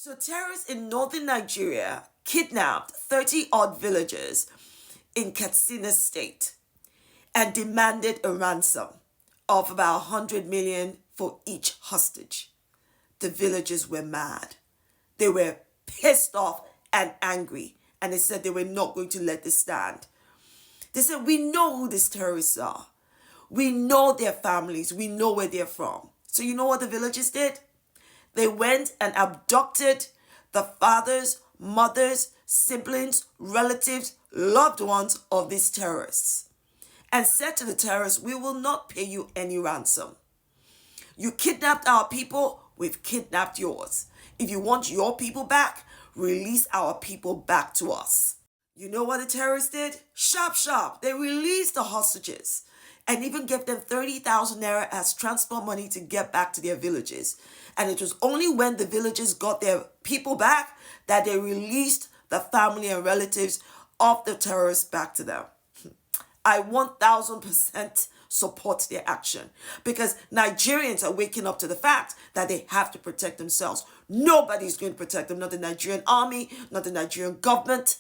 So terrorists in northern Nigeria kidnapped 30-odd villagers in Katsina State and demanded a ransom of about 100 million for each hostage. The villagers were mad. They were pissed off and angry, and they said they were not going to let this stand. They said, we know who these terrorists are. We know their families. We know where they're from. So you know what the villagers did? They went and abducted the fathers, mothers, siblings, relatives, loved ones of these terrorists and said to the terrorists, we will not pay you any ransom. You kidnapped our people, we've kidnapped yours. If you want your people back, release our people back to us. You know what the terrorists did? Sharp. They released the hostages and even gave them 30,000 naira as transport money to get back to their villages. And it was only when the villagers got their people back that they released the family and relatives of the terrorists back to them. I 1000% support their action because Nigerians are waking up to the fact that they have to protect themselves. Nobody's going to protect them, not the Nigerian army, not the Nigerian government,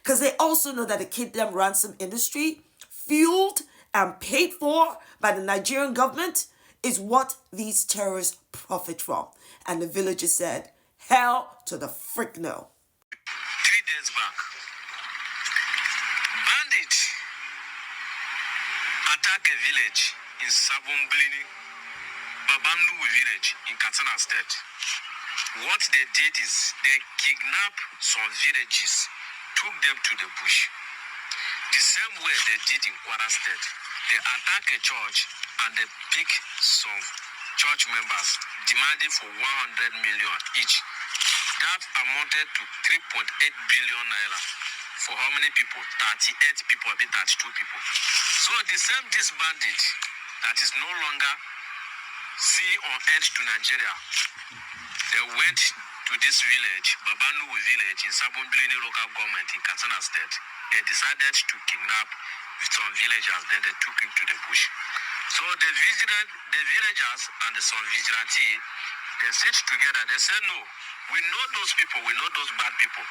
because they also know that the kidnap ransom industry, fueled and paid for by the Nigerian government, is what these terrorists profit from. And the villagers said, hell to the frick no. 3 days back, bandits attack a village in Sabomblini, Babamnu village in Katsina State. What they did is they kidnapped some villages, took them to the bush. The same way they did in Kwara State. They attack a church and they pick some church members demanding for 100 million each. That amounted to 3.8 billion naira. For how many people? 38 people, 32 people. So this bandit that is no longer sea on edge to Nigeria, they went to this village, Babanu village in Sabomblini local government in Katsina State. They decided to kidnap some villagers, then they took him to the bush. So the villagers and some vigilante, they sit together, they say, no, we know those people, we know those bad people.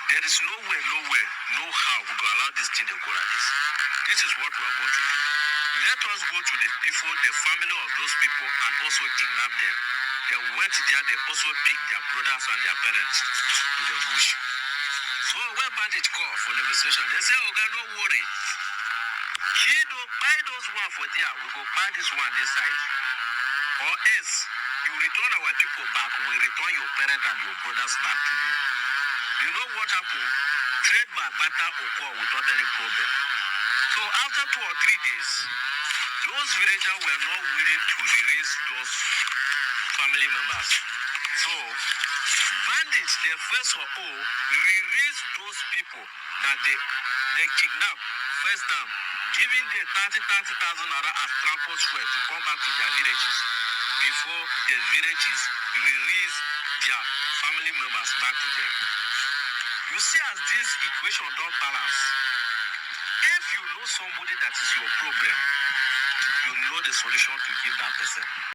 There is no way, no how we go allow this thing to go like this. This is what we are going to do. Let us go to the people, the family of those people, and also kidnap them. They went there, they also picked their brothers and their parents to the bush. So when bandits call for negotiation, they say, oh God, don't worry. He don't buy those one for there, we go buy this one this side. Or else, you return our people back, we return your parents and your brothers back to you. You know what happened? Trade by barter occur without any problem. So after 2 or 3 days, those villagers were not willing to release those family members. So bandits, they first of all release those people that they kidnapped first time, giving them 30,000 naira as transport fare to come back to their villages before the villages release their family members back to them. You see, as this equation don't balance, if you know somebody that is your problem, you know the solution to give that person.